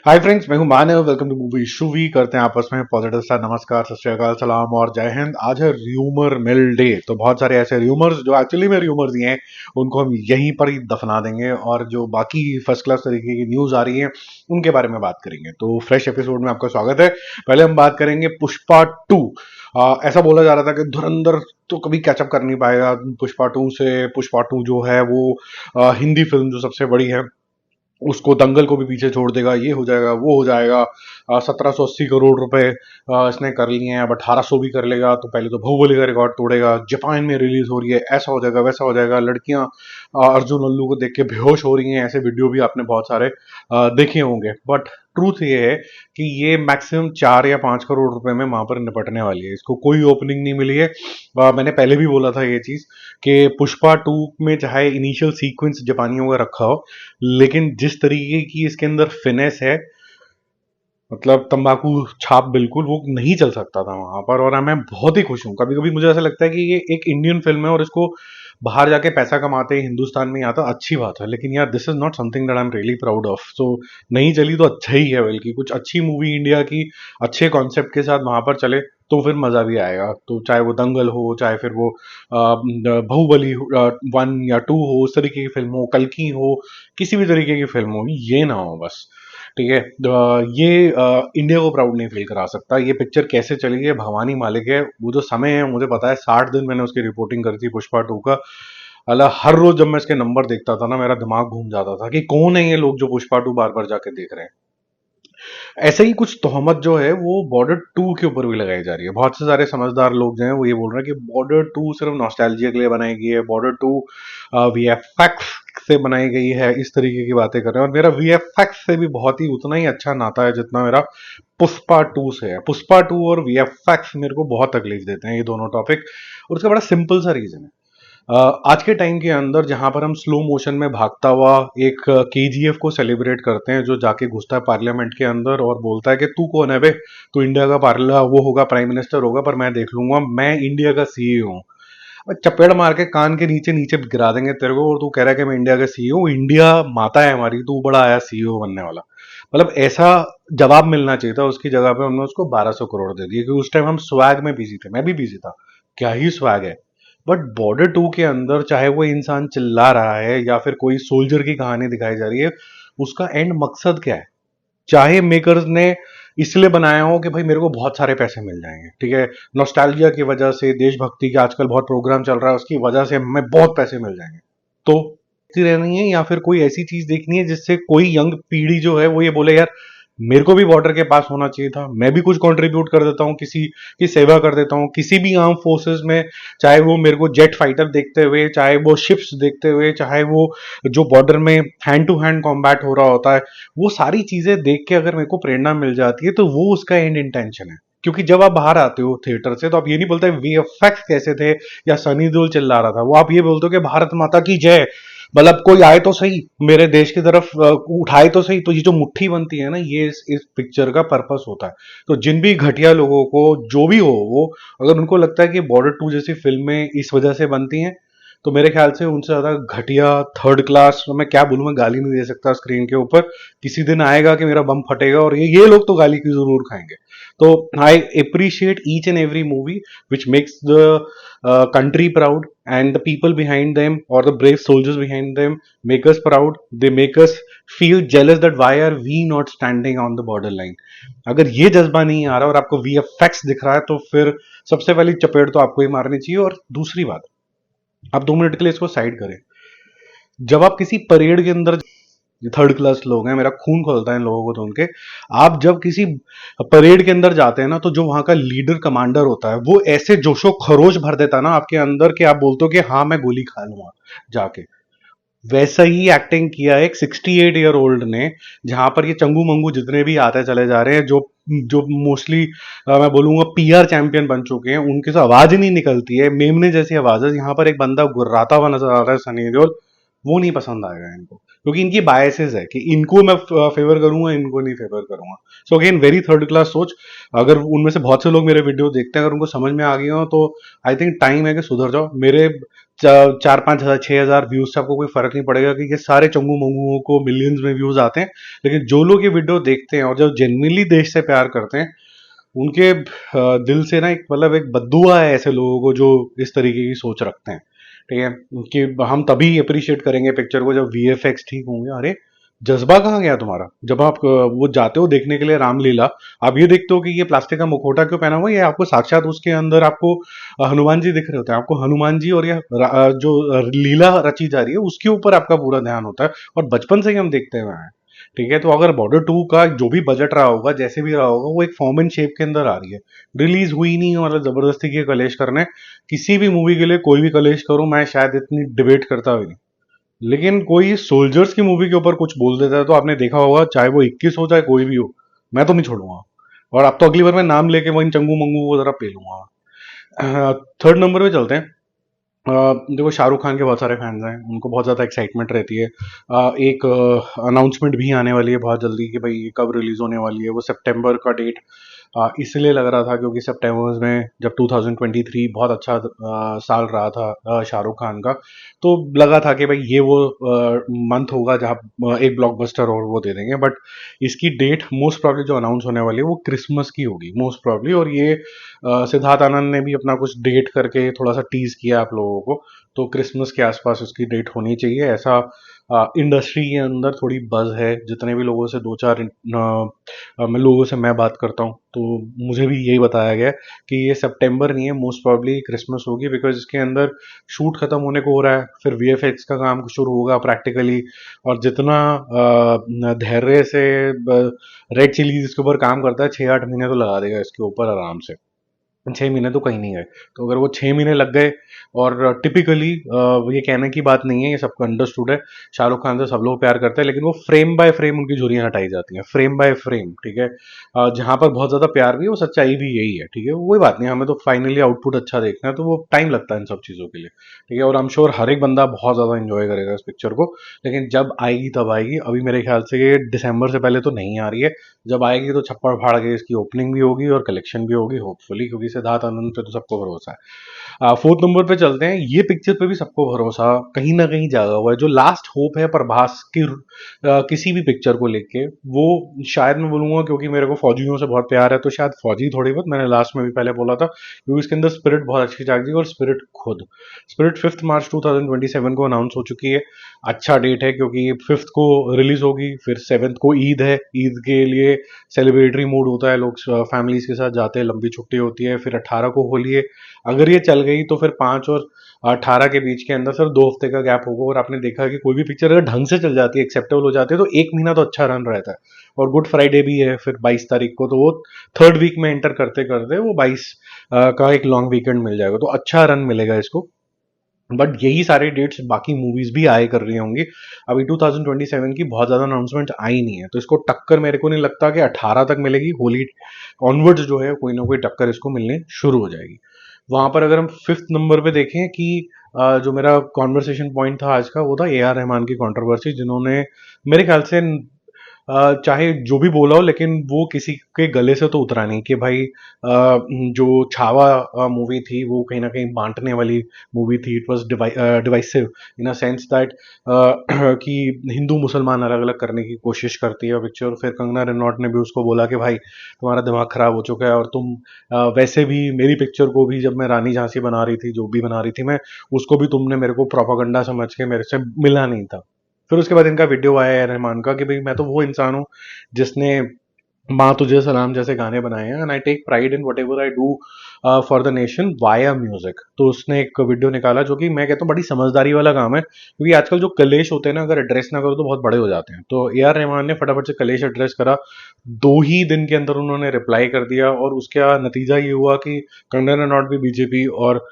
हाय friends, मैं हूं Manav. Welcome to Movie Shuvi. करते हैं आपस में पॉजिटिव सा नमस्कार, सत श्री अकाल, सलाम और जय हिंद। आज है र्यूमर मिल डे। तो बहुत सारे ऐसे र्यूमर्स जो एक्चुअली में र्यूमर्स ही हैं, उनको हम यहीं पर ही दफना देंगे और जो बाकी फर्स्ट क्लास तरीके की न्यूज आ रही है उनके बारे में बात करेंगे। तो फ्रेश एपिसोड में आपका स्वागत है। पहले हम बात करेंगे पुष्पा टू। ऐसा बोला जा रहा था कि धुरंधर तो कभी कैचअप कर नहीं पाएगा पुष्पा टू से। पुष्पा टू जो है वो हिंदी फिल्म जो सबसे बड़ी है उसको, दंगल को भी पीछे छोड़ देगा। ये हो जाएगा, वो हो जाएगा। 1780 करोड़ रुपए इसने कर लिए हैं, अब 1800 भी कर लेगा तो पहले तो बाहुबली का रिकॉर्ड तोड़ेगा। जापान में रिलीज हो रही है, ऐसा हो जाएगा, वैसा हो जाएगा। लड़कियां अर्जुन लल्लू को देख के बेहोश हो रही हैं। ऐसे वीडियो भी आपने बहुत सारे देखे होंगे। बट ट्रूथ ये है कि ये मैक्सिमम 4 या 5 करोड़ रुपए में वहां पर निपटने वाली है। इसको कोई ओपनिंग नहीं मिली है। मैंने पहले भी बोला था ये चीज कि पुष्पा टू में चाहे इनिशियल सीक्वेंस जापानियों का रखा हो, लेकिन जिस तरीके की इसके अंदर फिनेस है, मतलब तंबाकू छाप, बिल्कुल वो नहीं चल सकता था वहां पर। और मैं बहुत ही खुश हूं। कभी कभी मुझे ऐसा लगता है कि ये एक इंडियन फिल्म है और इसको बाहर जाके पैसा कमाते हिंदुस्तान में आता, अच्छी बात है, लेकिन यार this is not something that I am really proud of. सो नहीं चली तो अच्छा ही है, बल्कि कुछ अच्छी मूवी इंडिया की अच्छे कॉन्सेप्ट के साथ वहां पर चले तो फिर मजा भी आएगा। तो चाहे वो दंगल हो, चाहे फिर वो बाहुबली 1 या 2 हो, उस तरीके की फिल्म हो, कल्कि हो, किसी भी तरीके की फिल्म हो, ये ना हो बस। ठीक है। ये इंडिया को प्राउड नहीं फील करा सकता। ये पिक्चर कैसे चली है भवानी मालिक है। वो जो समय है मुझे पता है, 60 दिन मैंने उसकी रिपोर्टिंग करी थी पुष्पा टू का। अल्लाह, हर रोज जब मैं इसके नंबर देखता था ना, मेरा दिमाग घूम जाता था कि कौन है ये लोग जो पुष्पा टू बार बार जाके देख रहे हैं। ऐसे ही कुछ तोहमत जो है वो बॉर्डर टू के ऊपर भी लगाई जा रही है। बहुत से सारे समझदार लोग जो हैं वो ये बोल रहे हैं कि बॉर्डर टू सिर्फ नॉस्टैल्जिया के लिए बनाई गई है, बॉर्डर टू वीएफएक्स से बनाई गई है, इस तरीके की बातें कर रहे हैं। और मेरा वीएफएक्स से भी बहुत ही उतना ही अच्छा नाता है जितना मेरा पुष्पा टू से है। पुष्पा टू और वीएफएक्स मेरे को बहुत तकलीफ देते हैं, ये दोनों टॉपिक। और उसका बड़ा सिंपल सा रीजन है। आज के टाइम के अंदर जहां पर हम स्लो मोशन में भागता हुआ एक केजीएफ को सेलिब्रेट करते हैं, जो जाके घुसता है पार्लियामेंट के अंदर और बोलता है कि तू कौन है बे, तू इंडिया का पार्ला वो होगा, प्राइम मिनिस्टर होगा, पर मैं देख लूंगा, मैं इंडिया का सीईओ हूँ। चपेड़ मार के कान के नीचे नीचे गिरा देंगे तेरे को, और तू कह रहा है कि मैं इंडिया का सीईओ हूँ, इंडिया माता है हमारी, तू बड़ा आया सीईओ बनने वाला। मतलब ऐसा जवाब मिलना चाहिए था। उसकी जगह पे हमने उसको 1200 करोड़ दे दिए, क्योंकि उस टाइम हम स्वैग में बिजी थे, मैं भी बिजी था। क्या ही स्वैग है। बट बॉर्डर टू के अंदर चाहे वो इंसान चिल्ला रहा है या फिर कोई सोल्जर की कहानी दिखाई जा रही है, उसका एंड मकसद क्या है? चाहे मेकर्स ने इसलिए बनाया हो कि भाई मेरे को बहुत सारे पैसे मिल जाएंगे, ठीक है, नॉस्टैल्जिया की वजह से, देशभक्ति के आजकल बहुत प्रोग्राम चल रहा है उसकी वजह से हमें बहुत पैसे मिल जाएंगे, तो रहनी है, या फिर कोई ऐसी चीज देखनी है जिससे कोई यंग पीढ़ी जो है वो ये बोले यार मेरे को भी बॉर्डर के पास होना चाहिए था, मैं भी कुछ कंट्रीब्यूट कर देता हूँ, किसी की सेवा कर देता हूँ किसी भी आर्म फोर्सेस में। चाहे वो मेरे को जेट फाइटर देखते हुए, चाहे वो शिप्स देखते हुए, चाहे वो जो बॉर्डर में हैंड टू हैंड कॉम्बैट हो रहा होता है, वो सारी चीजें देख के अगर मेरे को प्रेरणा मिल जाती है तो वो उसका एंड इंटेंशन है। क्योंकि जब आप बाहर आते हो थिएटर से तो आप ये नहीं बोलते वीएफएक्स कैसे थे या सनी देओल चिल्ला रहा था, वो आप ये बोलते हो कि भारत माता की जय। मतलब कोई आए तो सही, मेरे देश की तरफ उठाए तो सही। तो ये जो मुट्ठी बनती है ना, ये इस पिक्चर का पर्पस होता है। तो जिन भी घटिया लोगों को जो भी हो, वो अगर उनको लगता है कि बॉर्डर टू जैसी फिल्में इस वजह से बनती हैं, तो मेरे ख्याल से उनसे ज्यादा घटिया, थर्ड क्लास, मैं क्या बोलूं, मैं गाली नहीं दे सकता स्क्रीन के ऊपर। किसी दिन आएगा कि मेरा बम फटेगा और ये लोग तो गाली की जरूर खाएंगे। तो I appreciate each and every movie which makes the country proud, and the people behind them or the brave soldiers behind them make us proud. They make us feel jealous that why are we not standing on the border line. अगर ये जज्बा नहीं आ रहा और आपको VFX दिख रहा है तो फिर सबसे पहली चपेट तो आपको ही मारनी चाहिए। और दूसरी बात, आप 2 मिनट के लिए इसको साइड करें। जब आप किसी परेड के अंदर, थर्ड क्लास लोग हैं, मेरा खून खोलता है इन लोगों को तो उनके, आप जब किसी परेड के अंदर जाते हैं ना, तो जो वहां का लीडर कमांडर होता है वो ऐसे जोशो खरोश भर देता है ना आपके अंदर कि आप बोलते हो कि हाँ मैं गोली खा लूंगा जाके। वैसा ही एक्टिंग किया एक 68 ईयर ओल्ड ने, जहां पर ये चंगू मंगू जितने भी आते चले जा रहे हैं, जो जो मोस्टली मैं बोलूंगा पीआर चैंपियन बन चुके हैं, उनकी से आवाज ही नहीं निकलती है, मेमने जैसी आवाज है। यहाँ पर एक बंदा गुर्राता हुआ नजर आ रहा है, सनी देओल, वो नहीं पसंद आएगा इनको। क्योंकि इनकी बायसेस है कि इनको मैं फेवर करूंगा, इनको नहीं फेवर करूंगा। So again very third class सोच। अगर उनमें से बहुत से लोग मेरे वीडियो देखते हैं, अगर उनको समझ में आ गया हो तो आई थिंक टाइम है कि सुधर जाओ। मेरे 4-5 हज़ार 6 हज़ार व्यूज से आपको कोई फर्क नहीं पड़ेगा, क्योंकि सारे चंगू मंगुओं को मिलियंस में व्यूज आते हैं। लेकिन जो लोग ये वीडियो देखते हैं और जो जेन्युइनली देश से प्यार करते हैं, उनके दिल से ना एक मतलब एक बद्दुआ है ऐसे लोगों को जो इस तरीके की सोच रखते हैं। ठीक है, कि हम तभी अप्रिशिएट करेंगे पिक्चर को जब वीएफएक्स ठीक होंगे। अरे जज्बा कहाँ गया तुम्हारा? जब आप वो जाते हो देखने के लिए रामलीला, आप ये देखते हो कि ये प्लास्टिक का मुखौटा क्यों पहना हुआ है, ये आपको साक्षात उसके अंदर आपको हनुमान जी दिख रहे होते हैं। आपको हनुमान जी और ये जो लीला रची जा रही है उसके ऊपर आपका पूरा ध्यान होता है, और बचपन से ही हम देखते हुए हैं। ठीक है, तो अगर बॉर्डर 2 का जो भी बजट रहा होगा, जैसे भी रहा होगा, वो एक फॉर्म एंड शेप के अंदर आ रही है, रिलीज हुई नहीं है। मतलब जबरदस्ती की कलेश करने, किसी भी मूवी के लिए कोई भी कलेश करो, मैं शायद इतनी डिबेट करता भी नहीं। लेकिन कोई सोल्जर्स की मूवी के ऊपर कुछ बोल देता है तो आपने देखा होगा, चाहे वो 21 हो चाहे कोई भी हो, मैं तो नहीं छोड़ूंगा। और अब तो अगली बार मैं नाम लेके वही चंगू मंगू को जरा पेलूंगा। थर्ड नंबर पे चलते हैं। देखो, शाहरुख खान के बहुत सारे फैंस हैं, उनको बहुत ज़्यादा एक्साइटमेंट रहती है। एक अनाउंसमेंट भी आने वाली है बहुत जल्दी कि भाई ये कब रिलीज होने वाली है। वो सितंबर का डेट इसलिए लग रहा था क्योंकि सितंबर में जब 2023 बहुत अच्छा साल रहा था शाहरुख खान का, तो लगा था कि भाई ये वो मंथ होगा जहाँ एक ब्लॉकबस्टर और वो दे देंगे। बट इसकी डेट मोस्ट प्रॉब्ली जो अनाउंस होने वाली है वो क्रिसमस की होगी मोस्ट प्रॉब्ली। और ये सिद्धार्थ आनंद ने भी अपना कुछ डेट करके थोड़ा सा टीज किया आप लोगों को, तो क्रिसमस के आसपास उसकी डेट होनी चाहिए, ऐसा इंडस्ट्री के अंदर थोड़ी बज है। जितने भी लोगों से दो चार मैं लोगों से मैं बात करता हूँ तो मुझे भी यही बताया गया है कि ये सितंबर नहीं है, मोस्ट प्रॉब्ली क्रिसमस होगी, बिकॉज इसके अंदर शूट खत्म होने को हो रहा है, फिर वीएफएक्स का काम शुरू होगा प्रैक्टिकली। और जितना धैर्य से रेड चिलीज इसके ऊपर काम करता है, 6-8 महीने तो लगा देगा इसके ऊपर आराम से। 6 महीने तो कहीं नहीं गए। तो अगर वो 6 महीने लग गए, और टिपिकली ये कहने की बात नहीं है, ये सबको अंडरस्टूड है, शाहरुख खान से सब लोग प्यार करते हैं, लेकिन वो फ्रेम बाय फ्रेम उनकी झुर्रियां हटाई जाती हैं, फ्रेम बाय फ्रेम। ठीक है, जहां पर बहुत ज्यादा प्यार भी है वो सच्चाई भी यही है। ठीक है, वही बात नहीं, हमें तो फाइनली आउटपुट अच्छा देखना है, तो वो टाइम लगता है इन सब चीजों के लिए। ठीक है, और आई एम श्योर हर एक बंदा बहुत ज्यादा इंजॉय करेगा इस पिक्चर को। लेकिन जब आएगी तब आएगी, अभी मेरे ख्याल से ये दिसंबर से पहले तो नहीं आ रही है। जब आएगी तो छप्पड़ फाड़ के इसकी ओपनिंग भी होगी और कलेक्शन भी होगी होपफुली, क्योंकि सिद्धार्थ आनंद पे तो सबको भरोसा है। फोर्थ नंबर पे चलते हैं। ये पिक्चर पे भी सबको भरोसा कहीं ना कहीं जागा हुआ है। जो लास्ट होप है प्रभास की किसी भी पिक्चर को लेके, वो शायद मैं बोलूंगा क्योंकि मेरे को फौजियों से बहुत प्यार है, तो शायद फौजी थोड़ी बहुत, मैंने लास्ट में भी पहले बोला था, क्योंकि इसके अंदर स्पिरिट बहुत अच्छी जागती है। और स्पिरिट 5 मार्च 2027 को अनाउंस हो चुकी है। अच्छा डेट है क्योंकि 5 को रिलीज होगी, फिर 7 को ईद है। ईद के लिए सेलिब्रेटरी मूड होता है, लोग फैमिलीज के साथ जाते हैं, लंबी छुट्टी होती है। फिर 18 को होली है। अगर ये चल गई तो फिर 5 और 18 के बीच के अंदर सिर्फ 2 हफ्ते का गैप होगा। और आपने देखा कि कोई भी पिक्चर अगर ढंग से चल जाती है, एक्सेप्टेबल हो जाती है, तो 1 महीना तो अच्छा रन रहता है। और गुड फ्राइडे भी है फिर 22 तारीख को, तो वो थर्ड वीक में एंटर करते करते वो 22 का एक लॉन्ग वीकेंड मिल जाएगा, तो अच्छा रन मिलेगा इसको। बट यही सारे डेट्स बाकी मूवीज भी आए कर रही होंगी। अभी 2027 की बहुत ज्यादा अनाउंसमेंट आई नहीं है, तो इसको टक्कर मेरे को नहीं लगता कि 18 तक मिलेगी। होली ऑनवर्ड्स जो है कोई ना कोई टक्कर इसको मिलने शुरू हो जाएगी। वहां पर अगर हम फिफ्थ नंबर पे देखें कि जो मेरा कॉन्वर्सेशन पॉइंट था आज का, वो था ए आर रहमान की कंट्रोवर्सी, जिन्होंने मेरे ख्याल से चाहे जो भी बोला हो, लेकिन वो किसी के गले से तो उतरा नहीं कि भाई जो छावा मूवी थी वो कहीं ना कहीं बांटने वाली मूवी थी। It was divisive in a sense that कि हिंदू मुसलमान अलग अलग करने की कोशिश करती है पिक्चर। फिर कंगना रनौत ने भी उसको बोला कि भाई तुम्हारा दिमाग खराब हो चुका है, और तुम वैसे भी मेरी पिक्चर को भी जब मैं रानी झांसी बना रही थी, जो भी बना रही थी मैं, उसको भी तुमने मेरे को प्रोपागंडा समझ के मेरे से मिला नहीं था। फिर उसके बाद इनका वीडियो आया है रहमान का कि भाई मैं तो वो इंसान हूँ जिसने माँ तुझे सलाम जैसे गाने बनाए हैं, and I take pride in whatever I do for the nation via music. तो उसने एक वीडियो निकाला जो कि मैं कहता हूँ बड़ी समझदारी वाला काम है, क्योंकि आजकल जो कलेश होते हैं ना, अगर एड्रेस ना करो तो बहुत बड़े हो जाते हैं। तो ए आर रहमान ने फटाफट से कलेश एड्रेस करा, 2 ही दिन के अंदर उन्होंने रिप्लाई कर दिया, और उसका नतीजा ये हुआ कि कंगना रनौत भी बीजेपी, और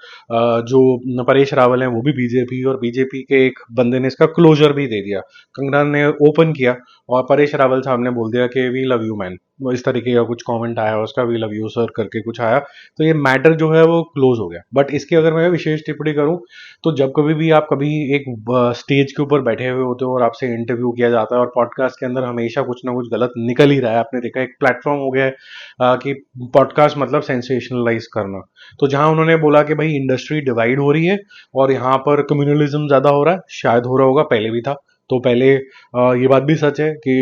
जो परेश रावल हैं वो भी बीजेपी, और बीजेपी के एक बंदे ने इसका क्लोजर भी दे दिया। कंगना ने ओपन किया और परेश रावल साहब ने बोल दिया कि वी लव यू मैन, इस तरीके का कुछ कमेंट आया, उसका वी लव यू सर करके कुछ आया, तो ये मैटर जो है वो क्लोज हो गया। बट इसकी अगर मैं विशेष टिप्पणी करूं, तो जब कभी भी आप कभी एक स्टेज के ऊपर बैठे हुए होते हो और आपसे इंटरव्यू किया जाता है और पॉडकास्ट के अंदर हमेशा कुछ ना कुछ गलत निकल ही रहा है। आपने देखा एक प्लेटफॉर्म हो गया है कि पॉडकास्ट मतलब सेंसेशनलाइज करना। तो जहां उन्होंने बोला कि भाई इंडस्ट्री डिवाइड हो रही है और यहाँ पर कम्युनलिज्म ज्यादा हो रहा है, शायद हो रहा होगा, पहले भी था। तो पहले ये बात भी सच है कि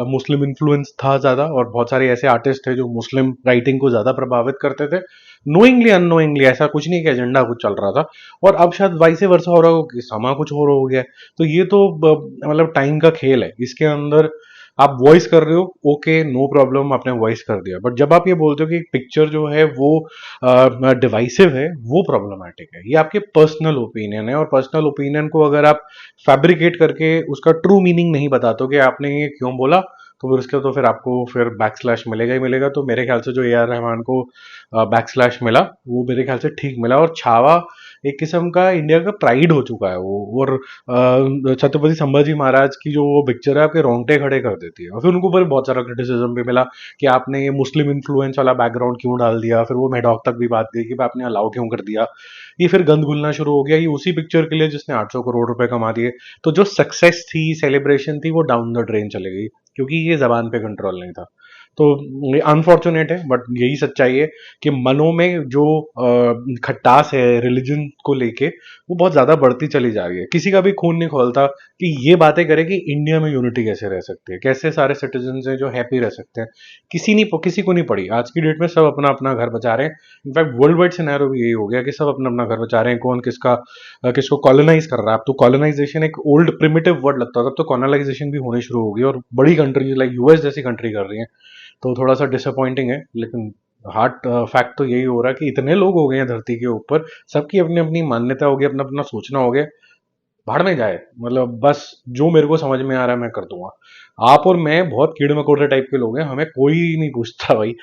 मुस्लिम इन्फ्लुएंस था ज्यादा, और बहुत सारे ऐसे आर्टिस्ट थे जो मुस्लिम राइटिंग को ज्यादा प्रभावित करते थे, नोइंगली अननोइंगली। ऐसा कुछ नहीं कि एजेंडा कुछ चल रहा था। और अब शायद वाइसे वर्षा हो रहा हो कि समा कुछ हो रहा हो गया है। तो ये तो मतलब टाइम का खेल है। इसके अंदर आप वॉइस कर रहे हो, ओके, नो प्रॉब्लम, आपने वॉइस कर दिया। बट जब आप ये बोलते हो कि पिक्चर जो है वो डिवाइसिव है, वो प्रॉब्लमैटिक है। ये आपके पर्सनल ओपिनियन है, और पर्सनल ओपिनियन को अगर आप फैब्रिकेट करके उसका ट्रू मीनिंग नहीं बताते हो कि आपने ये क्यों बोला, तो फिर उसके तो फिर आपको फिर बैक स्लैश मिलेगा ही मिलेगा। तो मेरे ख्याल से जो ए आर रहमान को बैक स्लैश मिला, वो मेरे ख्याल से ठीक मिला। और छावा एक किस्म का इंडिया का प्राइड हो चुका है वो। और छत्रपति संभाजी महाराज की जो वो पिक्चर है, आपके रोंगटे खड़े कर देती है। और फिर उनको पर बहुत सारा क्रिटिसिज्म भी मिला कि आपने ये मुस्लिम इन्फ्लुएंस वाला बैकग्राउंड क्यों डाल दिया। फिर वो मेडॉक तक भी बात गई कि आपने अलाउ क्यों कर दिया। ये फिर गंद घुलना शुरू हो गया, ये उसी पिक्चर के लिए जिसने 800 करोड़ रुपए कमा दिए। तो जो सक्सेस थी, सेलिब्रेशन थी, वो डाउन द ड्रेन चली गई, क्योंकि ये जबान पे कंट्रोल नहीं था। तो ये अनफॉर्चुनेट है, बट यही सच्चाई है कि मनों में जो खटास है रिलीजन को लेके, वो बहुत ज्यादा बढ़ती चली जा रही है। किसी का भी खून नहीं खोलता कि ये बातें करे कि इंडिया में यूनिटी कैसे रह सकती है, कैसे सारे सिटीजन हैं जो हैप्पी रह सकते हैं। किसी को नहीं पड़ी। आज की डेट में सब अपना अपना घर बचा रहे हैं। इनफैक्ट वर्ल्ड वाइड सिनेरियो भी यही हो गया कि सब अपना अपना घर बचा रहे हैं। कौन किसको कॉलोनाइज कर रहा है। अब तो कॉलोनाइजेशन एक ओल्ड प्रिमिटिव वर्ड लगता था, अब तो कॉलोनाइजेशन भी होनी शुरू होगी, और बड़ी कंट्रीज लाइक यूएस जैसी कंट्री कर रही है। तो थोड़ा सा डिसअपॉइंटिंग है, लेकिन हार्ट फैक्ट तो यही हो रहा है कि इतने लोग हो गए हैं धरती के ऊपर, सबकी अपनी अपनी मान्यता हो गई, अपना अपना सोचना हो गया। भाड़ में जाए, मतलब बस जो मेरे को समझ में आ रहा है मैं कर दूंगा। आप और मैं बहुत कीड़े मकोड़े टाइप के लोग हैं, हमें कोई नहीं पूछता भाई।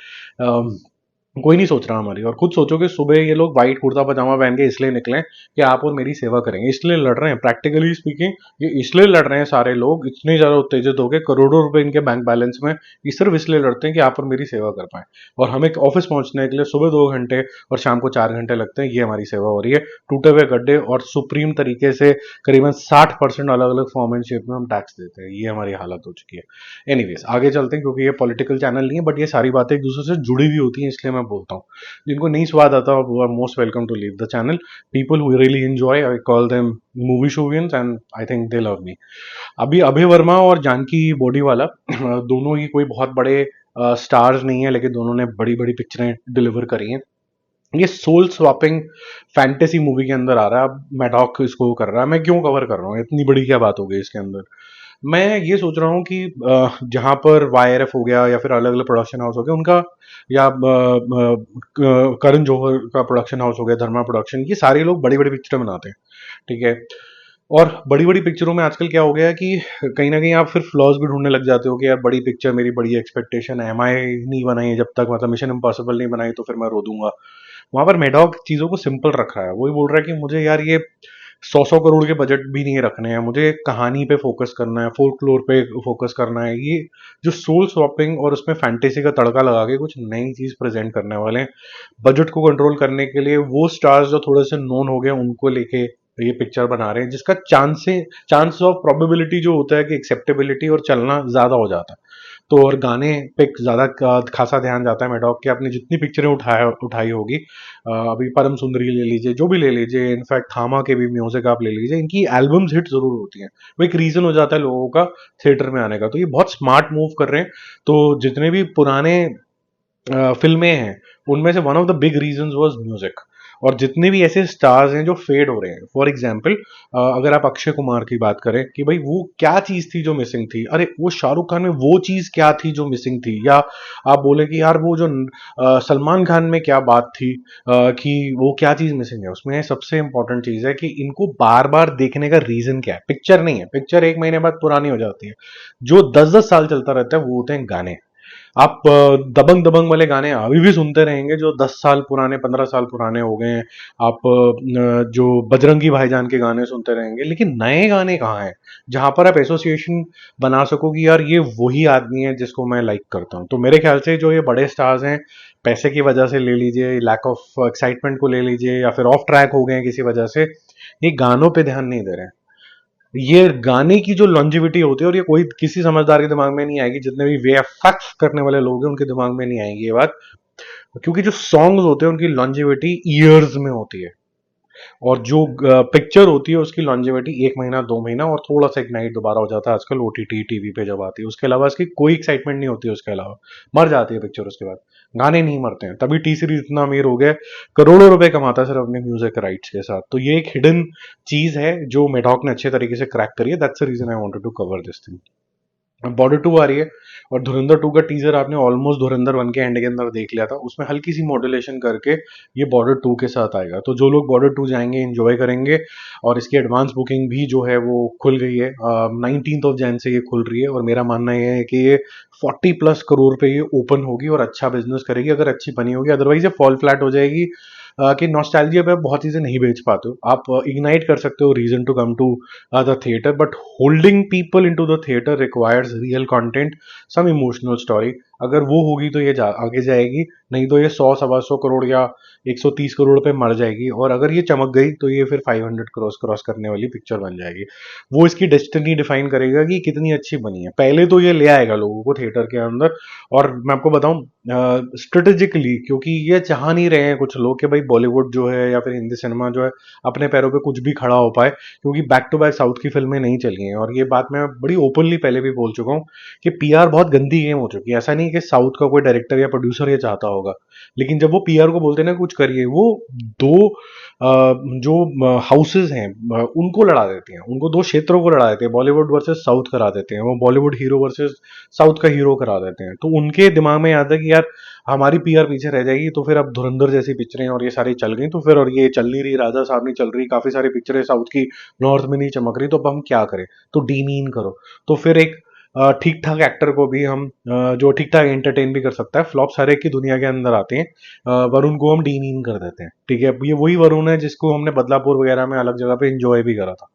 कोई नहीं सोच रहा हमारी। और खुद सोचो कि सुबह ये लोग व्हाइट कुर्ता पजामा पहन के इसलिए निकले कि आप और मेरी सेवा करेंगे, इसलिए लड़ रहे हैं। प्रैक्टिकली स्पीकिंग ये इसलिए लड़ रहे हैं सारे लोग, इतने ज्यादा उत्तेजित हो गए, करोड़ों रुपए इनके बैंक बैलेंस में, ये सिर्फ इसलिए लड़ते हैं कि आप और मेरी सेवा कर पाए। और हमें ऑफिस पहुंचने के लिए सुबह 2 घंटे और शाम को 4 घंटे लगते हैं, ये हमारी सेवा हो रही है। टूटे हुए गड्ढे और सुप्रीम तरीके से करीबन 60% अलग अलग फॉर्म एंड शेप में हम टैक्स देते हैं, ये हमारी हालत हो चुकी है। एनीवेज आगे चलते हैं, क्योंकि ये पॉलिटिकल चैनल नहीं है, बट ये सारी बातें एक दूसरे से जुड़ी हुई होती हैं, इसलिए मैं बोलता हूँ। जिनको नहीं स्वाद आता, वो are most welcome to leave the channel. People who really enjoy, I call them movie Shovians, and I think they love me. अभी अभय वर्मा और जानकी बॉडीवाला दोनों ही कोई बहुत बड़े स्टार्स नहीं है, लेकिन दोनों ने बड़ी बड़ी पिक्चरें डिलीवर करी हैं। ये सोल स्वैपिंग फैंटेसी मूवी के अंदर आ रहा है। अब मैडॉक इसको कर रहा है, मैं क्यों कवर कर रहा हूँ, इतनी बड़ी क्या बात हो गई इसके अंदर। मैं ये सोच रहा हूँ कि जहां पर वाईआरएफ हो गया या फिर अलग अलग प्रोडक्शन हाउस हो गया उनका, या करण जौहर का प्रोडक्शन हाउस हो गया, धर्मा प्रोडक्शन, ये सारे लोग बड़ी बड़ी पिक्चरें बनाते हैं, ठीक है। और बड़ी बड़ी पिक्चरों में आजकल क्या हो गया है कि कहीं ना कहीं आप फिर फ्लॉज भी ढूंढने लग जाते हो कि यार बड़ी पिक्चर, मेरी बड़ी एक्सपेक्टेशन है, एमआई नहीं बनाई जब तक, मतलब मिशन इम्पॉसिबल नहीं बनाई तो फिर मैं रो दूंगा। वहां पर मेडॉक चीजों को सिंपल रख रहा है। वही बोल रहा है कि मुझे यार ये 100 करोड़ के बजट भी नहीं रखने हैं, मुझे कहानी पे फोकस करना है, फोल्कलोर पे फोकस करना है। ये जो सोल स्वैपिंग और उसमें फैंटेसी का तड़का लगा के कुछ नई चीज प्रेजेंट करने वाले हैं। बजट को कंट्रोल करने के लिए वो स्टार्स जो थोड़े से नोन हो गए उनको लेके ये पिक्चर बना रहे हैं, जिसका चांस ऑफ प्रोबेबिलिटी जो होता है कि एक्सेप्टेबिलिटी और चलना ज्यादा हो जाता है। तो और गाने पे ज्यादा खासा ध्यान जाता है मेडॉक के। आपने जितनी पिक्चरें उठाई होगी, अभी परम सुंदरी ले लीजिए, जो भी ले लीजिए, इनफैक्ट थामा के भी म्यूजिक आप ले लीजिए, इनकी एल्बम्स हिट जरूर होती हैं। वो एक रीजन हो जाता है लोगों का थिएटर में आने का। तो ये बहुत स्मार्ट मूव कर रहे हैं। तो जितने भी पुराने फिल्में हैं, उनमें से one of the big reasons was music. और जितने भी ऐसे स्टार्स हैं जो फेड हो रहे हैं, फॉर एग्जाम्पल अगर आप अक्षय कुमार की बात करें कि भाई वो क्या चीज थी जो मिसिंग थी, अरे वो शाहरुख खान में वो चीज क्या थी जो मिसिंग थी। या आप बोले कि यार वो जो सलमान खान में क्या बात थी, कि वो क्या चीज मिसिंग है। उसमें सबसे इंपॉर्टेंट चीज है कि इनको बार बार देखने का रीजन क्या है। पिक्चर नहीं है, पिक्चर 1 महीने बाद पुरानी हो जाती है। जो 10-10 साल चलता रहता है वो होते हैं गाने। आप दबंग दबंग वाले गाने अभी भी सुनते रहेंगे जो 10 साल पुराने 15 साल पुराने हो गए हैं। आप जो बजरंगी भाईजान के गाने सुनते रहेंगे, लेकिन नए गाने कहाँ हैं जहां पर आप एसोसिएशन बना सको कि यार ये वही आदमी है जिसको मैं लाइक करता हूँ। तो मेरे ख्याल से जो ये बड़े स्टार्स हैं, पैसे की वजह से ले लीजिए, लैक ऑफ एक्साइटमेंट को ले लीजिए, या फिर ऑफ ट्रैक हो गए हैं किसी वजह से, ये गानों पे ध्यान नहीं दे रहे हैं। ये गाने की जो लॉन्जिविटी होती है, और ये कोई किसी समझदार के दिमाग में नहीं आएगी, जितने भी वीएफएक्स करने वाले लोग हैं उनके दिमाग में नहीं आएगी ये बात, क्योंकि जो सॉन्ग्स होते हैं उनकी लॉन्जिविटी ईयर्स में होती है, और जो पिक्चर होती है उसकी लॉन्जिविटी 1 महीना 2 महीना, और थोड़ा सा इग्नाइट दोबारा हो जाता है आजकल ओटीटी टीवी पे जब आती है। उसके अलावा इसकी कोई एक्साइटमेंट नहीं होती है, उसके अलावा मर जाती है पिक्चर उसके बाद। गाने नहीं मरते हैं, तभी टी सीरीज इतना अमीर हो गया, करोड़ों रुपए कमाता है सिर्फ अपने म्यूजिक राइट्स के साथ। तो ये एक हिडन चीज है जो मेडॉक ने अच्छे तरीके से क्रैक करी है। That's the reason I wanted to cover this thing. Border 2 आ रही है, और धुरंधर 2 का टीजर आपने ऑलमोस्ट धुरंधर 1 के एंड के अंदर देख लिया था, उसमें हल्की सी मॉड्यूलेशन करके ये बॉर्डर 2 के साथ आएगा। तो जो लोग बॉर्डर 2 जाएंगे एंजॉय करेंगे। और इसकी एडवांस बुकिंग भी जो है वो खुल गई है, 19 से ये खुल रही है, और मेरा मानना ये है कि ये 40+ करोड़ पे ये ओपन होगी और अच्छा बिजनेस करेगी अगर अच्छी बनी होगी। अदरवाइज ये फॉल फ्लैट हो जाएगी, कि नॉस्टैल्जिया पे बहुत चीजें नहीं बेच पाते हो आप। इग्नाइट कर सकते हो reason to come to the theatre, but holding people into the theatre requires real content, some emotional story. अगर वो होगी तो ये आगे जाएगी, नहीं तो ये 100 सवा 100 करोड़ या 130 करोड़ पे मर जाएगी। और अगर ये चमक गई तो ये फिर 500 क्रॉस करने वाली पिक्चर बन जाएगी। वो इसकी डेस्टिनी डिफाइन करेगा कि कितनी अच्छी बनी है। पहले तो ये ले आएगा लोगों को थिएटर के अंदर। और मैं आपको बताऊं, स्ट्रेटेजिकली, क्योंकि ये चाह नहीं रहे हैं कुछ लोग कि भाई बॉलीवुड जो है या फिर हिंदी सिनेमा जो है अपने पैरों पे कुछ भी खड़ा हो पाए, क्योंकि बैक टू बैक साउथ की फिल्में नहीं चली हैं। और ये बात मैं बड़ी ओपनली पहले भी बोल चुका हूँ कि पीआर बहुत गंदी गेम हो चुकी है। ऐसा नहीं कि साउथ का कोई डायरेक्टर या प्रोड्यूसर ये चाहता होगा, लेकिन जब वो पीआर को बोलते हैं ना कुछ करिए, वो दो जो हाउसेज हैं उनको लड़ा देते हैं, उनको दो क्षेत्रों को लड़ा देते हैं, बॉलीवुड वर्सेस साउथ करा देते हैं, वो बॉलीवुड हीरो वर्सेस साउथ का हीरो करा देते हैं। तो उनके दिमाग में आता है कि यार हमारी पीआर पीछे रह जाएगी, तो फिर अब धुरंधर जैसी पिक्चरें और ये सारी चल गई, तो फिर और ये चल नहीं रही, राजा साहब नहीं चल रही, काफी सारी पिक्चरें साउथ की नॉर्थ में नहीं चमक रही, तो अब हम क्या करें, तो डीमीन करो। तो फिर एक ठीक ठाक एक्टर को भी हम जो ठीक ठाक एंटरटेन भी कर सकता है, फ्लॉप सारे की दुनिया के अंदर आते हैं, वरुण को हम डीमीन कर देते हैं। ठीक है, ये वही वरुण है जिसको हमने बदलापुर वगैरह में अलग जगह पे एंजॉय भी करा था।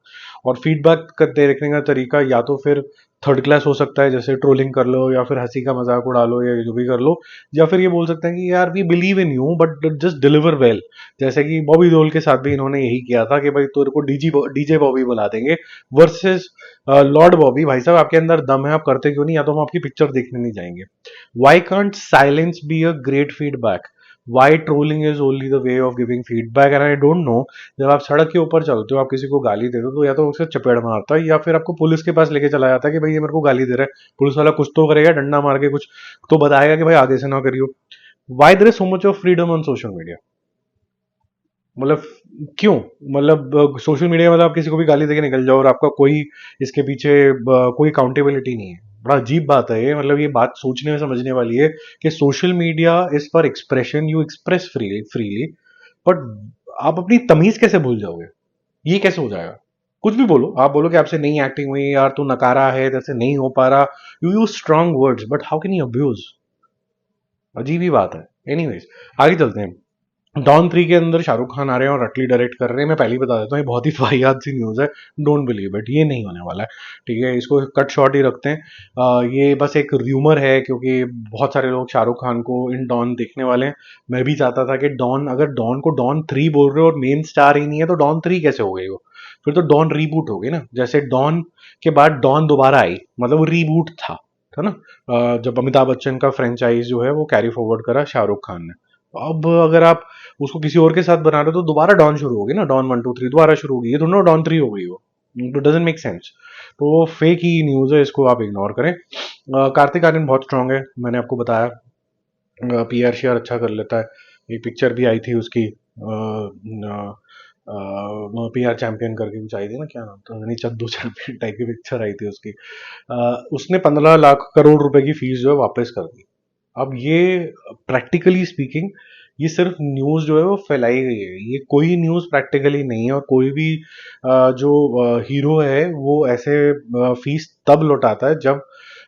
और फीडबैक का देखने का तरीका या तो फिर थर्ड क्लास हो सकता है, जैसे ट्रोलिंग कर लो या फिर हंसी का मजाक उड़ा लो या जो भी कर लो, या फिर ये बोल सकते हैं कि यार we believe in you but just deliver well. जैसे कि बॉबी देओल के साथ भी इन्होंने यही किया था कि भाई तेरे को डीजे बॉबी बुला देंगे वर्सेस लॉर्ड बॉबी। भाई साहब आपके अंदर दम है, आप करते क्यों नहीं, या तो हम आपकी पिक्चर देखने नहीं जाएंगे। Why can't silence be a great feedback? Why trolling is only the way of giving feedback? And I don't know, जब आप सड़क के ऊपर चलते हो, आप किसी को गाली दे दो, तो या तो उसे चपेड़ मारता है या फिर आपको पुलिस के पास लेके चला जाता है कि भाई ये मेरे को गाली दे रहा है। पुलिस वाला कुछ तो करेगा, डंडा मार के कुछ तो बताएगा कि भाई आगे से ना करियो। Why there is so much of freedom on social media? मतलब क्यों? मतलब सोशल मीडिया मतलब आप किसी को भी गाली देके निकल जाओ और आपका कोई इसके पीछे कोई अकाउंटेबिलिटी नहीं है। बड़ा अजीब बात है ये, मतलब ये बात सोचने में समझने वाली है कि social media is for expression, you express freely freely, but आप अपनी तमीज कैसे भूल जाओगे? ये कैसे हो जाएगा? कुछ भी बोलो, आप बोलो कि आपसे नहीं एक्टिंग हुई, यार तू नकारा है, तेरे से नहीं हो पा रहा, you use strong words, but how can you abuse? अजीब ही बात है। एनीवेज, आगे चलते हैं। डॉन 3 के अंदर शाहरुख खान आ रहे हैं और अटली डायरेक्ट कर रहे हैं। मैं पहले ही बता देता हूँ, ये बहुत ही वाहियात सी न्यूज़ है, डोंट बिलीव इट, ये नहीं होने वाला है। ठीक है, इसको कट शॉर्ट ही रखते हैं। ये बस एक र्यूमर है, क्योंकि बहुत सारे लोग शाहरुख खान को इन डॉन देखने वाले हैं। मैं भी चाहता था कि डॉन, अगर डॉन को डॉन 3 बोल रहे हो और मेन स्टार ही नहीं है, तो डॉन 3 कैसे हो गई वो? फिर तो डॉन रीबूट हो गई ना, जैसे डॉन के बाद डॉन दोबारा आई, मतलब वो रीबूट था ना। जब अमिताभ बच्चन का फ्रेंचाइज जो है वो कैरी फॉरवर्ड करा शाहरुख खान ने। अब अगर आप उसको किसी और के साथ बना रहे हो तो दोबारा डॉन शुरू होगी ना, डॉन 1 2 3 दोबारा शुरू होगी, ये दोनों डॉन 3 हो गई वो, तो डजेंट मेक सेंस। तो वो फेक ही न्यूज है, इसको आप इग्नोर करें। कार्तिक आर्यन बहुत स्ट्रांग है, मैंने आपको बताया, पीआर शेयर अच्छा कर लेता है। एक पिक्चर भी आई थी उसकी, पीआर चैंपियन करके कुछ आई थी ना, क्या नाम था, नहीं चद्दू चैंपियन टाइप की पिक्चर आई थी उसकी। उसने 15 लाख करोड़ रुपए की फीस जो है वापस कर दी। अब ये प्रैक्टिकली स्पीकिंग, ये सिर्फ न्यूज़ जो है वो फैलाई गई है, ये कोई न्यूज़ प्रैक्टिकली नहीं है। और कोई भी जो हीरो है वो ऐसे फीस तब लौटाता है जब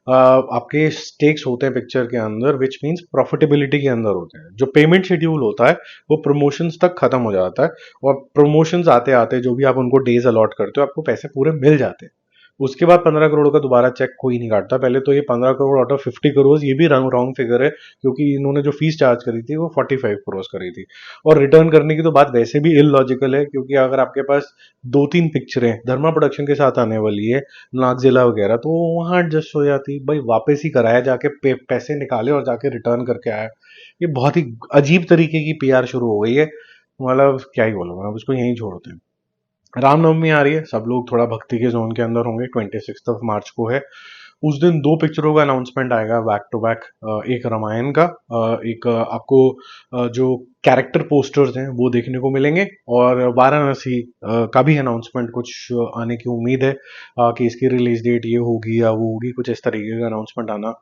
आपके स्टेक्स होते हैं पिक्चर के अंदर, विच मीन्स प्रॉफिटेबिलिटी के अंदर होते हैं। जो पेमेंट शेड्यूल होता है वो प्रमोशंस तक खत्म हो जाता है, और प्रमोशंस आते आते जो भी आप उनको डेज अलॉट करते हो आपको पैसे पूरे मिल जाते हैं। उसके बाद 15 करोड़ का दोबारा चेक कोई नहीं काटता। पहले तो ये 15 करोड़ आउट ऑफ 50 करोड़, ये भी रॉन्ग फिगर है, क्योंकि इन्होंने जो फीस चार्ज करी थी वो 45 करोड़ करी थी। और रिटर्न करने की तो बात वैसे भी इलॉजिकल है, क्योंकि अगर आपके पास 2-3 पिक्चरें धर्मा प्रोडक्शन के साथ आने वाली है, नागजिला वगैरह, तो वहां एडजस्ट हो जाती भाई, वापस ही कराया जाके, पैसे निकाले और जाके रिटर्न करके आया। ये बहुत ही अजीब तरीके की पीआर शुरू हो गई है, मतलब क्या ही बोलूंगा, अब उसको यहीं छोड़ते हैं। रामनवमी आ रही है, सब लोग थोड़ा भक्ति के जोन के अंदर होंगे। 26 मार्च को है। उस दिन 2 पिक्चरों का अनाउंसमेंट आएगा बैक टू बैक। एक रामायण का, एक आपको जो कैरेक्टर पोस्टर्स हैं वो देखने को मिलेंगे, और वाराणसी का भी अनाउंसमेंट कुछ आने की उम्मीद है, कि इसकी रिलीज डेट ये होगी या वो होगी, कुछ इस तरीके का अनाउंसमेंट आना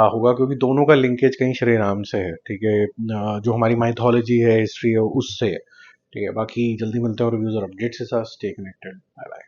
होगा, क्योंकि दोनों का लिंकेज कहीं श्री राम से है। ठीक है, जो हमारी माइथोलॉजी है, हिस्ट्री है, उससे है। ठीक है, बाकी जल्दी मिलते हैं और रिव्यूज और अपडेट्स के साथ। Stay connected, bye bye.